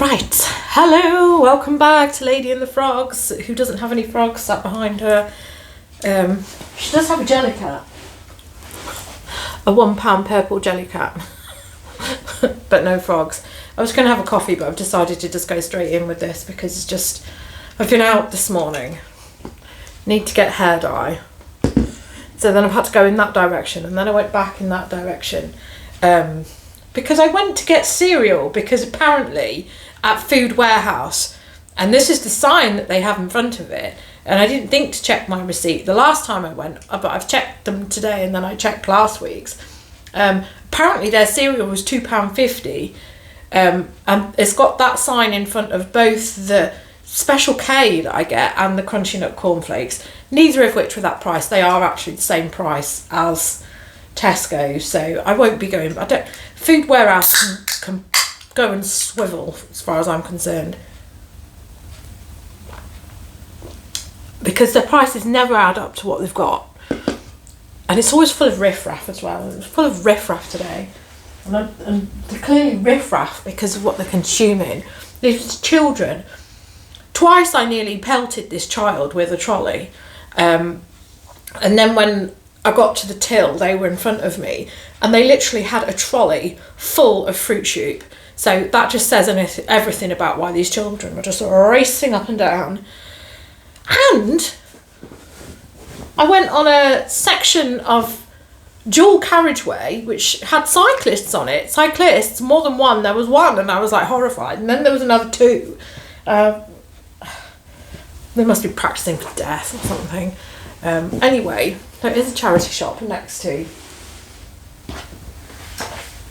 Right, hello, welcome back to Lady and the Frogs, who doesn't have any frogs sat behind her. She does have a jelly cat. A £1 purple jelly cat. But no frogs. I was going to have a coffee, but I've decided to just go straight in with this because it's just... I've been out this morning. Need to get hair dye. So then I've had to go in that direction, and then I went back in that direction. Because I went to get cereal, because apparently at Food Warehouse, and this is the sign that they have in front of it, and I didn't think to check my receipt the last time I went, but I've checked them today, and then I checked last week's. Apparently their cereal was £2.50, and it's got that sign in front of both the Special K that I get and the Crunchy Nut cornflakes, neither of which were that price. They are actually the same price as Tesco, so I won't be going. Food Warehouse can go and swivel as far as I'm concerned, because their prices never add up to what they've got, and it's always full of riffraff as well. It's full of riffraff today, and they're clearly riffraff because of what they're consuming. These children. Twice I nearly pelted this child with a trolley, and then when I got to the till, they were in front of me, and they literally had a trolley full of Fruit Shoot. So that just says everything about why these children were just racing up and down. And I went on a section of dual carriageway which had cyclists on it. Cyclists, more than one. There was one, and I was like horrified. And then there was another two. They must be practicing for death or something. Anyway, there is a charity shop next to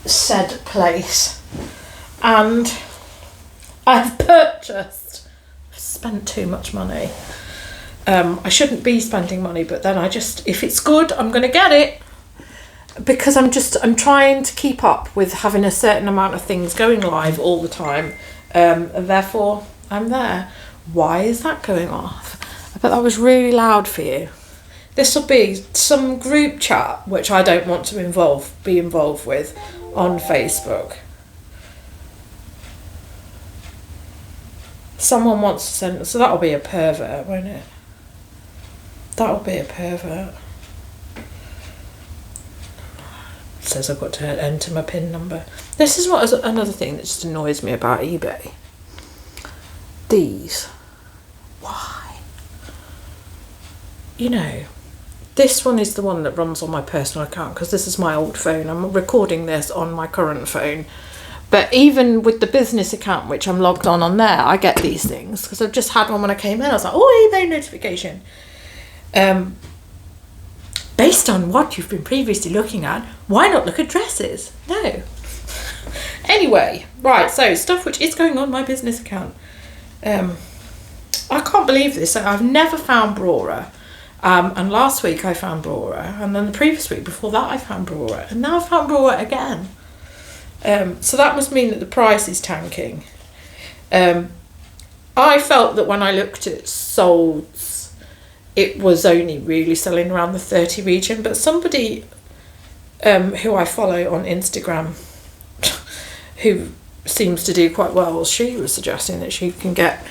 said place, and I've spent too much money. I shouldn't be spending money, but then if it's good, I'm going to get it, because I'm trying to keep up with having a certain amount of things going live all the time, and therefore I'm there. Why is that going off? I bet that was really loud for you. This will be some group chat which I don't want to be involved with on Facebook. Someone wants to send, so that'll be a pervert, won't it? That'll be a pervert. It says I've got to enter my PIN number. This is another thing that just annoys me about eBay. These. Why? You know, this one is the one that runs on my personal account, because this is my old phone. I'm recording this on my current phone. But even with the business account, which I'm logged on there, I get these things, because I've just had one when I came in. I was like, oh, eBay notification. Based on what you've been previously looking at, why not look at dresses? No. Anyway, right, so stuff which is going on my business account. I can't believe this. So I've never found Brora, and last week I found Brora, and then the previous week before that I found Brora, and now I found Brora again. So that must mean that the price is tanking. I felt that when I looked at solds, it was only really selling around the 30 region, but somebody who I follow on Instagram, who seems to do quite well, she was suggesting that she can get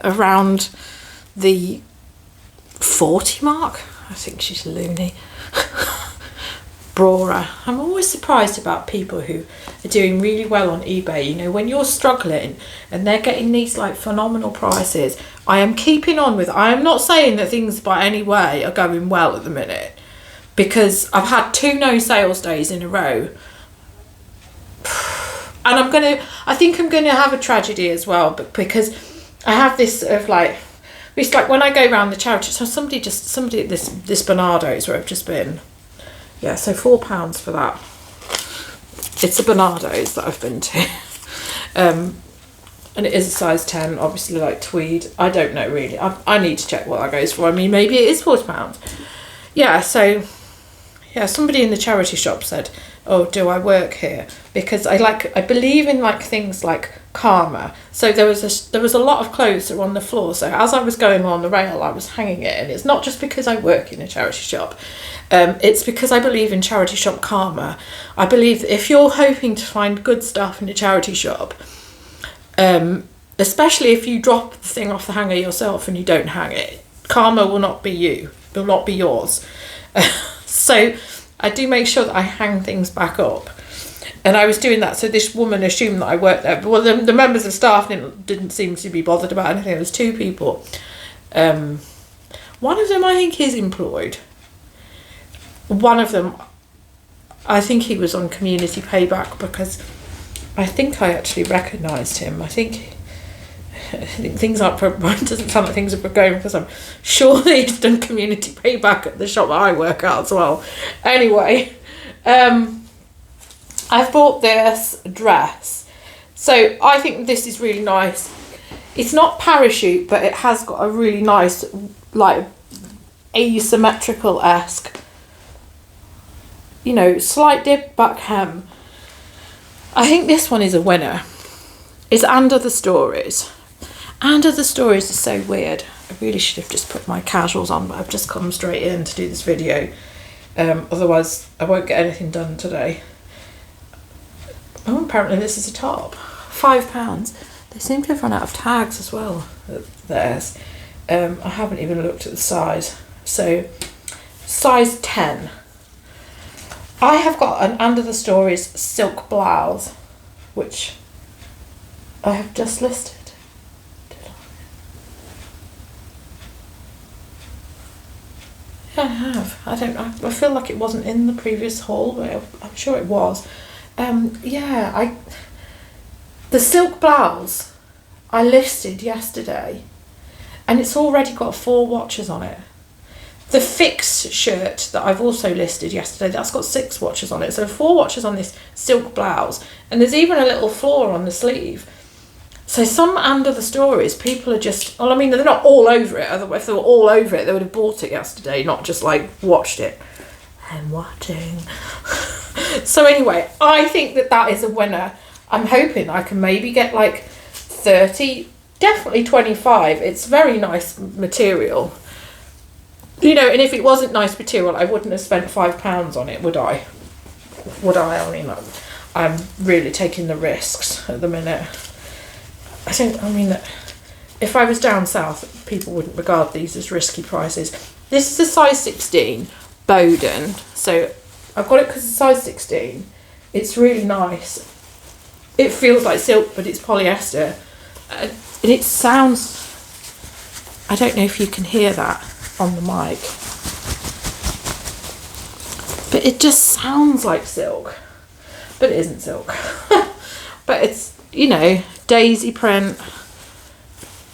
around the 40 mark. I think she's loony. Brora. I'm always surprised about people who are doing really well on eBay. You know, when you're struggling and they're getting these like phenomenal prices. I am keeping on with, I am not saying that things by any way are going well at the minute, because I've had 2 no sales days in a row, and I think I'm gonna have a tragedy as well, but because I have this sort of like, it's like when I go around the charity, so somebody at this Bernardo's where I've just been, yeah, so £4 for that. It's a Bernardo's that I've been to, and it is a size 10, obviously, like tweed. I don't know really. I need to check what that goes for. I mean, maybe it is £40. Yeah, so yeah, somebody in the charity shop said, or do I work here? Because I believe in like things like karma. So there was a lot of clothes that were on the floor. So as I was going on the rail, I was hanging it, and it's not just because I work in a charity shop. It's because I believe in charity shop karma. I believe that if you're hoping to find good stuff in a charity shop, especially if you drop the thing off the hanger yourself and you don't hang it, karma will not be you. Will not be yours. So I do make sure that I hang things back up. And I was doing that, so this woman assumed that I worked there. Well, the members of staff didn't seem to be bothered about anything. There was 2 people. One of them I think is employed. One of them, I think he was on community payback, because I think I actually recognised him. I think things aren't, it doesn't sound like things are going, because I'm sure he's done community payback at the shop that I work at as well. Anyway, I've bought this dress. So I think this is really nice. It's not parachute, but it has got a really nice, like, asymmetrical-esque, you know, slight dip back hem. I think this one is a winner. It's Under the Stories. Under the Stories is so weird. I really should have just put my casuals on, but I've just come straight in to do this video. Otherwise, I won't get anything done today. Oh, apparently this is a top. £5. They seem to have run out of tags as well. Theirs. I haven't even looked at the size. So, size 10. I have got an Under the Stories silk blouse, which I have just listed. I have. I feel like it wasn't in the previous haul, but I'm sure it was. The silk blouse I listed yesterday, and it's already got 4 watches on it. The Fix shirt that I've also listed yesterday, that's got 6 watches on it. So 4 watches on this silk blouse, and there's even a little floor on the sleeve. So some Under the Stories, people are just, well, I mean, they're not all over it. Otherwise, if they were all over it, they would have bought it yesterday, not just like watched it. I'm watching. So anyway, I think that is a winner. I'm hoping I can maybe get like 30, definitely 25. It's very nice material. You know, and if it wasn't nice material, I wouldn't have spent £5 on it, would I? I mean, I'm really taking the risks at the minute. I mean, if I was down south, people wouldn't regard these as risky prices. This is a size 16, Bowden. So I've got it because it's size 16. It's really nice. It feels like silk, but it's polyester. And it sounds, I don't know if you can hear that on the mic, but it just sounds like silk, but it isn't silk. But it's, you know, daisy print.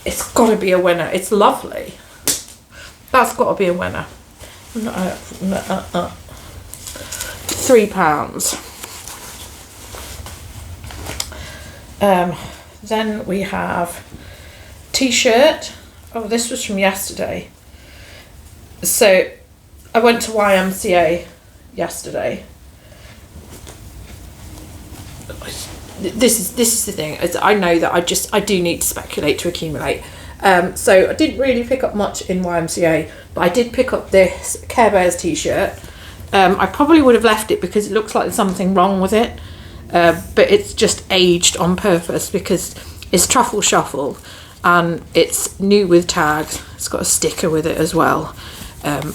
It's got to be a winner. It's lovely. That's got to be a winner. £3. Then we have t-shirt. Oh, this was from yesterday. So I went to YMCA yesterday. This is the thing. I know that I do need to speculate to accumulate. So I didn't really pick up much in YMCA, but I did pick up this Care Bears t-shirt. I probably would have left it because it looks like there's something wrong with it, but it's just aged on purpose because it's Truffle Shuffle and it's new with tags. It's got a sticker with it as well.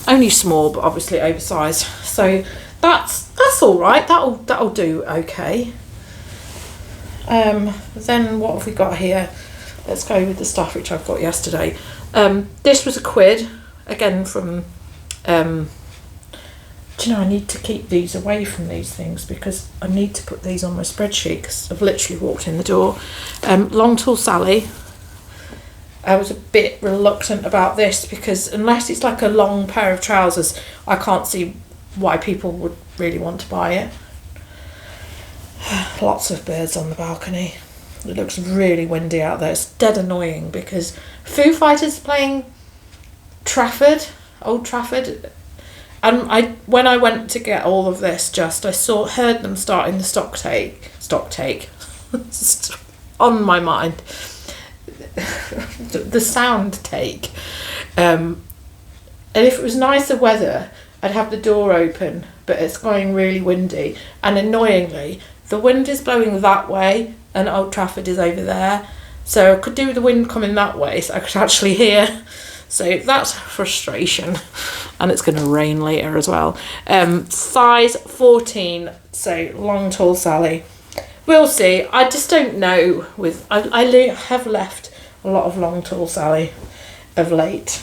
Only small, but obviously oversized. So that's all right. That'll do okay. Then what have we got here? Let's go with the stuff which I've got yesterday. This was £1, again from, do you know, I need to keep these away from these things because I need to put these on my spreadsheet because I've literally walked in the door. Long Tall Sally. I was a bit reluctant about this because unless it's like a long pair of trousers, I can't see why people would really want to buy it. Lots of birds on the balcony. It looks really windy out there. It's dead annoying because Foo Fighters playing Old Trafford, And when I went to get all of this, I heard them starting the stock take on my mind. The sound take. And if it was nicer weather, I'd have the door open, but it's going really windy. And annoyingly, the wind is blowing that way and Old Trafford is over there. So I could do with the wind coming that way so I could actually hear. So that's frustration. And it's going to rain later as well. Size 14, so long, tall Sally. We'll see. I just don't know. I have left a lot of long, tall Sally of late.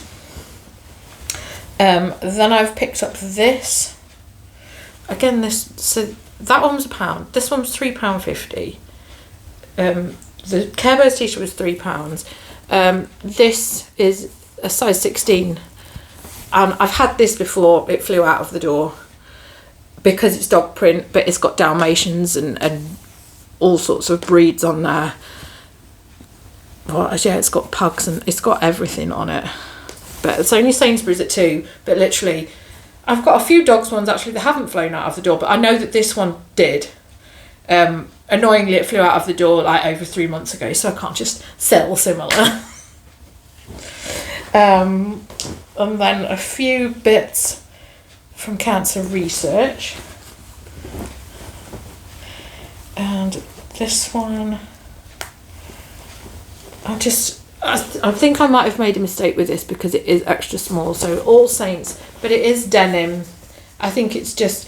Then I've picked up this. Again, so that one was £1. This one was £3.50. The Care Bears t-shirt was £3. This is a size 16. And I've had this before. It flew out of the door because it's dog print, but it's got Dalmatians and all sorts of breeds on there. Well, yeah, it's got pugs and it's got everything on it. But it's only Sainsbury's at 2. But literally, I've got a few dogs ones actually that haven't flown out of the door, but I know that this one did. Annoyingly, it flew out of the door like over 3 months ago, so I can't just sell similar. And then a few bits from cancer research. And this one, I think I might have made a mistake with this because it is extra small. So All Saints, but it is denim. I think it's just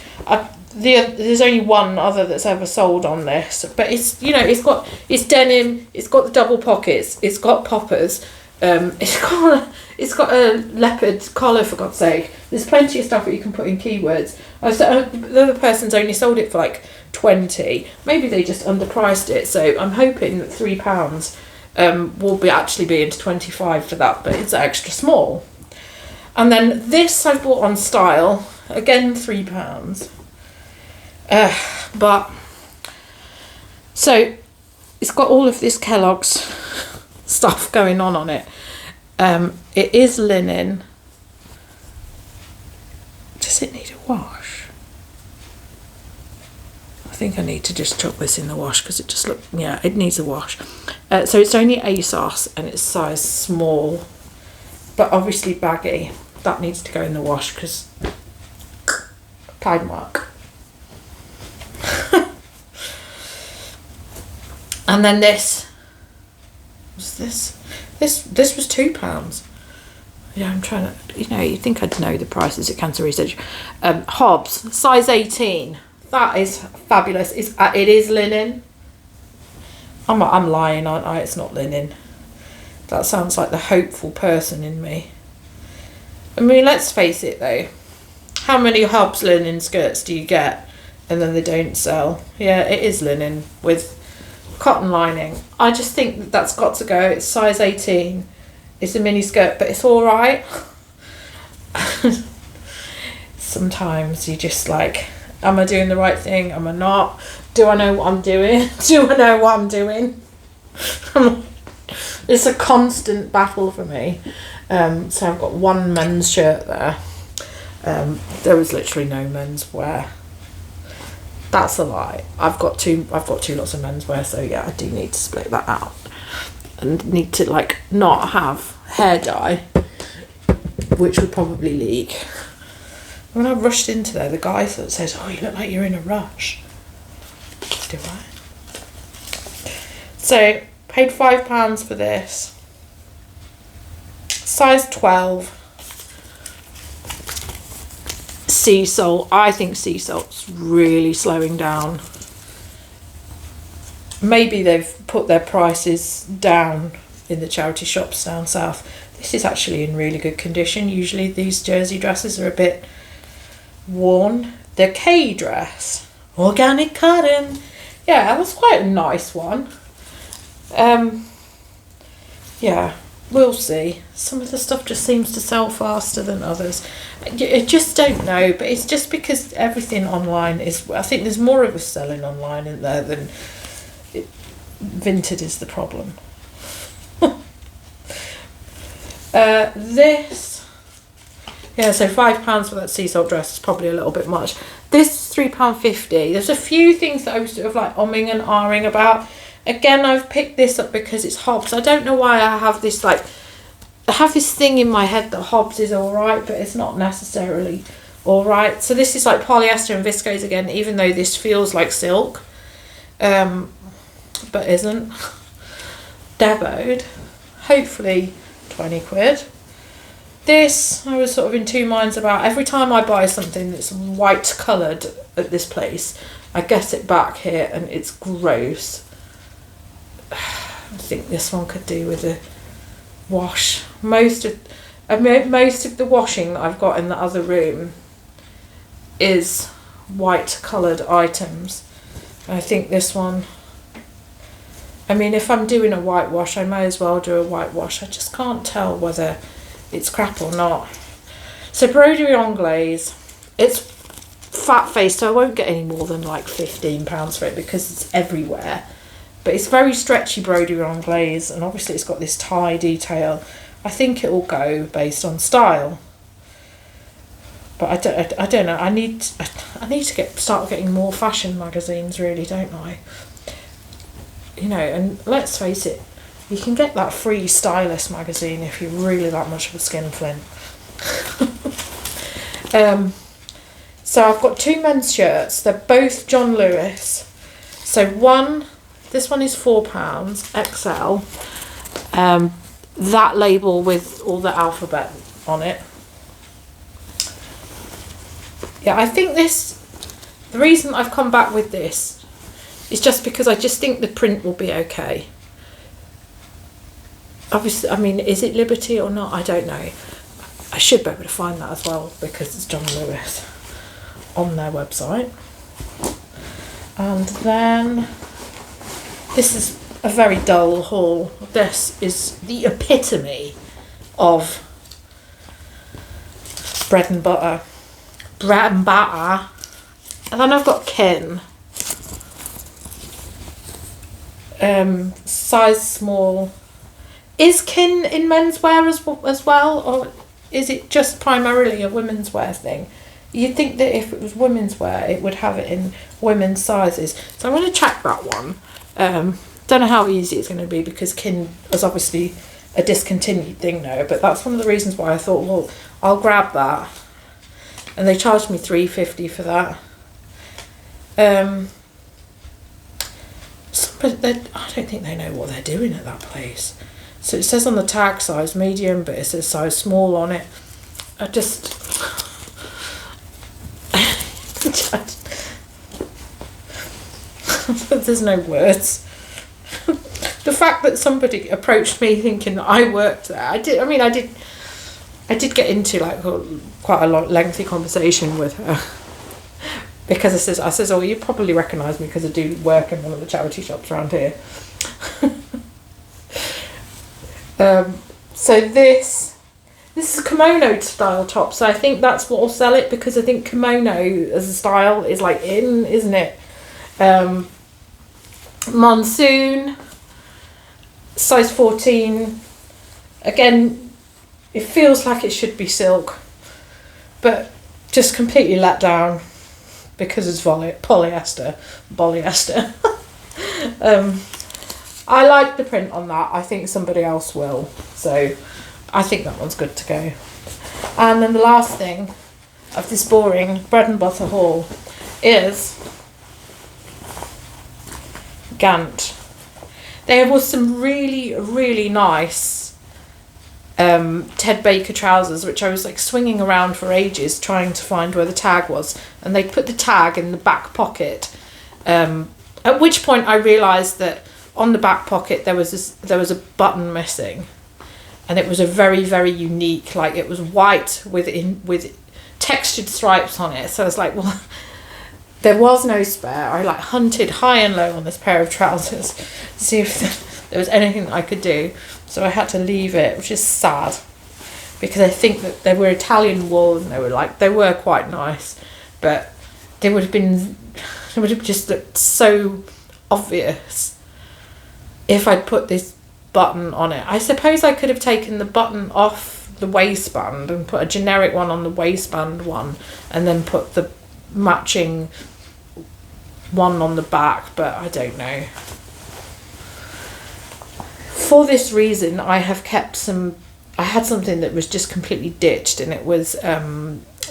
there's only one other that's ever sold on this, but it's it's denim. It's got the double pockets. It's got poppers. It's got a leopard collar, for God's sake. There's plenty of stuff that you can put in keywords. The other person's only sold it for like 20. Maybe they just underpriced it. So I'm hoping that £3 will actually be into 25 for that, but it's extra small. And then this I bought on Style, again £3. But so it's got all of this Kellogg's stuff going on it. It is linen. Does it need a wash? I think I need to just chuck this in the wash because it needs a wash. So it's only ASOS and it's size small, but obviously baggy. That needs to go in the wash because Tide mark. And then this was £2. Yeah, I'm trying to, you'd think I'd know the prices at Cancer Research. Hobbs, size 18. That is fabulous. It is linen. I'm lying, aren't I? It's not linen. That sounds like the hopeful person in me. I mean, let's face it though. How many Hobbs linen skirts do you get and then they don't sell? Yeah, it is linen with cotton lining. I just think that's got to go. It's size 18. It's a mini skirt, but it's all right. Sometimes you just like, am I doing the right thing? Am I not? Do I know what I'm doing? Do I know what I'm doing? It's a constant battle for me. So I've got one men's shirt there. There was literally no men's wear. That's a lie. I've got two lots of menswear, so yeah, I do need to split that out. And need to not have hair dye, which would probably leak. When I rushed into there, the guy says, "Oh, you look like you're in a rush." Do I? So paid £5 for this. Size 12. Sea salt. I think sea salt's really slowing down. Maybe they've put their prices down in the charity shops down south. This is actually in really good condition. Usually these jersey dresses are a bit worn. The K dress, organic cotton. Yeah, that was quite a nice one. Yeah, we'll see. Some of the stuff just seems to sell faster than others. I just don't know, but it's just because everything online is, I think there's more of us selling online in there than Vinted is the problem. Yeah, so £5 for that sea salt dress is probably a little bit much. This is £3.50. There's a few things that I was sort of like umming and ahhing about. Again, I've picked this up because it's Hobbs. I don't know why I have this like, I have this thing in my head that Hobbs is alright, but it's not necessarily alright. So this is like polyester and viscose again, even though this feels like silk, but isn't. Deboed, hopefully 20 quid. This I was sort of in two minds about. Every time I buy something that's white coloured at this place, I get it back here and it's gross. I think this one could do with a wash. Most of the washing that I've got in the other room is white coloured items. I think this one, I mean, if I'm doing a whitewash, I may as well do a whitewash. I just can't tell whether it's crap or not. So broderie anglaise, it's fat faced, so I won't get any more than like £15 for it because it's everywhere. But it's very stretchy broderie anglaise, and obviously it's got this tie detail. I think it will go based on style. But I don't know. I need to start getting more fashion magazines, really, don't I? You know, and let's face it, you can get that free Stylist magazine if you're really that much of a skinflint. So I've got two men's shirts. They're both John Lewis. So this one is £4, XL. That label with all the alphabet on it. Yeah, I think the reason I've come back with this is just because I just think the print will be okay. Obviously, I mean, is it Liberty or not? I don't know. I should be able to find that as well because it's John Lewis on their website. And then this is a very dull haul. This is the epitome of bread and butter. Bread and butter. And then I've got Kin. Size small. Is Kin in menswear as well, or is it just primarily a women's wear thing? You'd think that if it was women's wear, it would have it in women's sizes. So I'm going to check that one. Don't know how easy it's going to be because Kin is obviously a discontinued thing now, but that's one of the reasons why I thought, well, I'll grab that. And they charged me $3.50 for that. But I don't think they know what they're doing at that place. So it says on the tag size medium, but it says size small on it. I just there's no words. The fact that somebody approached me thinking that I worked there, I did get into like quite a lengthy conversation with her. Because I says, oh, you probably recognise me because I do work in one of the charity shops around here. So this is a kimono style top. So I think that's what will sell it because I think kimono as a style is like in, isn't it? Monsoon, size 14. Again, it feels like it should be silk, but just completely let down. Because it's polyester. I like the print on that. I think somebody else will. So I think that one's good to go. And then the last thing of this boring bread and butter haul is Gant. There was some really, really nice Ted Baker trousers, which I was like swinging around for ages trying to find where the tag was, and they put the tag in the back pocket, at which point I realised that on the back pocket there was a button missing, and it was a very, very unique, like it was white with textured stripes on it. So I was like, well, there was no spare. I like hunted high and low on this pair of trousers to see if there was anything that I could do. So I had to leave it, which is sad, because I think that they were Italian wool and they were quite nice, but they would have just looked so obvious if I'd put this button on it. I suppose I could have taken the button off the waistband and put a generic one on the waistband one, and then put the matching one on the back, but I don't know. For this reason, I have kept some. I had something that was just completely ditched, and it was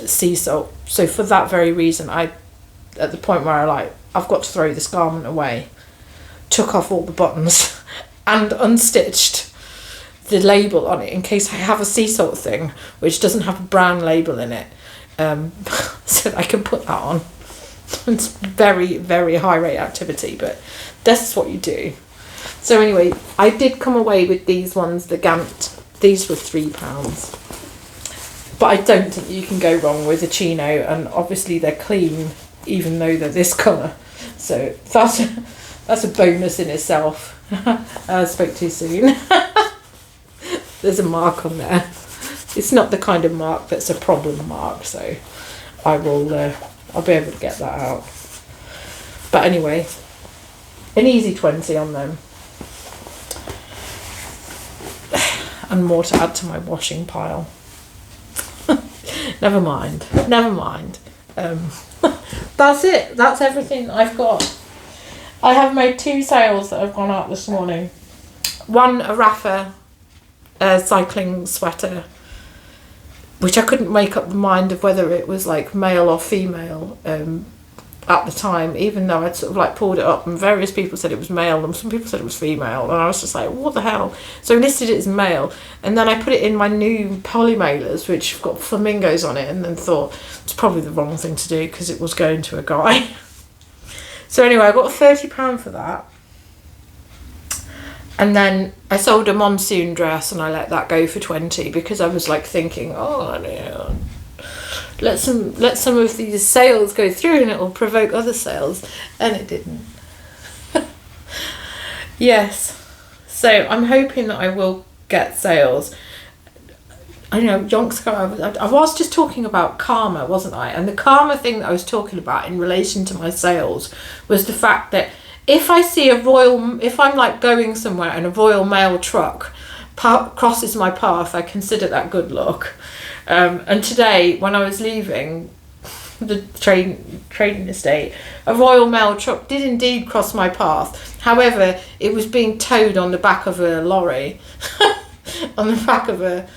sea salt. So for that very reason, I, at the point where I've got to throw this garment away, took off all the buttons and unstitched the label on it in case I have a sea salt thing which doesn't have a brown label in it, so I can put that on. It's very, very high rate activity, but that's what you do. So anyway, I did come away with these ones, the Gant. These were £3, but I don't think you can go wrong with a chino, and obviously they're clean even though they're this colour, so that's a bonus in itself. I spoke too soon. There's a mark on there. It's not the kind of mark that's a problem mark, so I'll be able to get that out. But anyway, an easy 20 on them. And more to add to my washing pile. Never mind. That's it. That's everything I've got. I have made 2 sales that have gone out this morning. One, a Rafa cycling sweater, which I couldn't make up the mind of whether it was like male or female at the time, even though I'd sort of like pulled it up and various people said it was male and some people said it was female, and I was just like, what the hell? So I listed it as male, and then I put it in my new poly mailers which have got flamingos on it, and then thought it's probably the wrong thing to do because it was going to a guy. So anyway, I got £30 for that. And then I sold a monsoon dress and I let that go for 20 because I was like thinking, oh, yeah, let some of these sales go through and it will provoke other sales, and it didn't. Yes, so I'm hoping that I will get sales. I know, yonks ago, I was just talking about karma, wasn't I? And the karma thing that I was talking about in relation to my sales was the fact that if I see if I'm like going somewhere and a Royal Mail truck crosses my path, I consider that good luck. And today, when I was leaving the trading estate, a Royal Mail truck did indeed cross my path. However, it was being towed on the back of a lorry, on the back of a,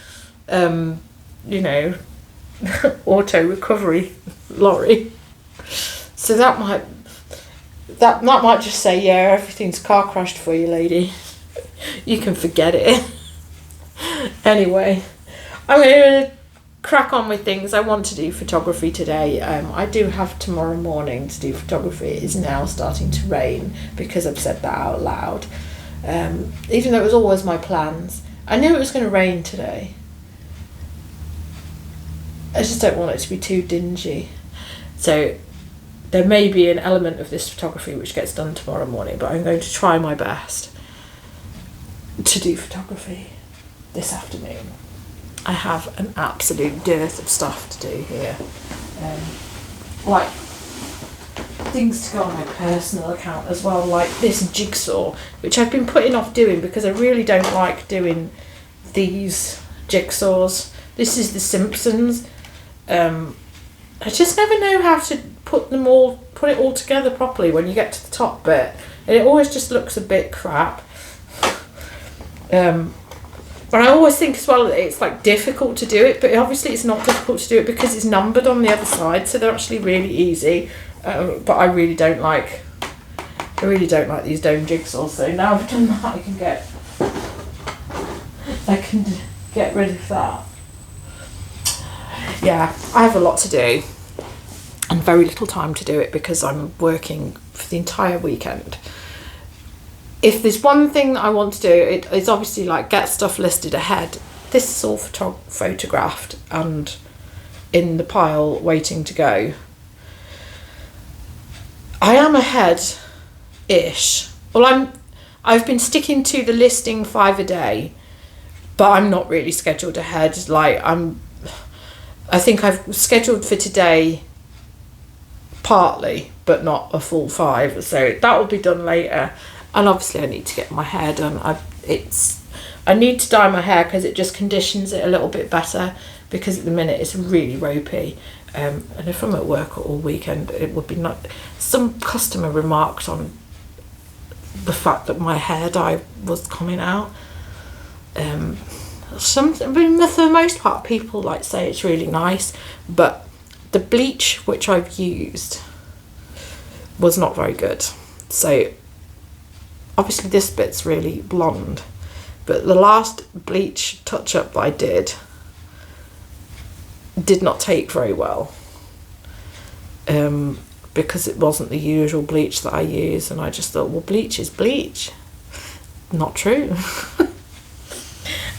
auto recovery lorry. So that might just say, yeah, everything's car crashed for you, lady. You can forget it. Anyway, I'm going to crack on with things. I want to do photography today. I do have tomorrow morning to do photography. It is now starting to rain because I've said that out loud. Even though it was always my plans. I knew it was going to rain today. I just don't want it to be too dingy. So there may be an element of this photography which gets done tomorrow morning, but I'm going to try my best to do photography this afternoon. I have an absolute dearth of stuff to do here. Like things to go on my personal account as well, like this jigsaw, which I've been putting off doing because I really don't like doing these jigsaws. This is The Simpsons. I just never know how to put it all together properly when you get to the top bit, and it always just looks a bit crap. And I always think as well that it's like difficult to do it, but obviously it's not difficult to do it because it's numbered on the other side, so they're actually really easy. But I really don't like these dome jigsaws. So now I've done that, I can get rid of that. Yeah, I have a lot to do and very little time to do it because I'm working for the entire weekend. If there's one thing that I want to do, it's obviously like get stuff listed ahead. This is all photographed and in the pile waiting to go. I am ahead-ish. Well, I've been sticking to the listing 5 a day, but I'm not really scheduled ahead. I think I've scheduled for today partly, but not a full 5. So that will be done later. And obviously I need to get my hair done. I need to dye my hair because it just conditions it a little bit better, because at the minute it's really ropey. And if I'm at work all weekend, it would be not. Some customer remarked on the fact that my hair dye was coming out. I mean, for the most part, people like say it's really nice, but the bleach which I've used was not very good. So obviously this bit's really blonde, but the last bleach touch up that I did not take very well, because it wasn't the usual bleach that I use, and I just thought, well, bleach is bleach. Not true.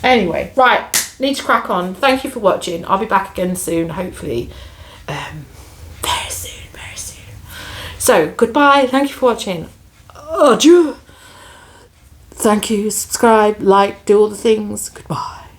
Anyway, right, need to crack on. Thank you for watching. I'll be back again soon, hopefully. Very soon. So, goodbye. Thank you for watching. Adieu. Thank you. Subscribe, like, do all the things. Goodbye.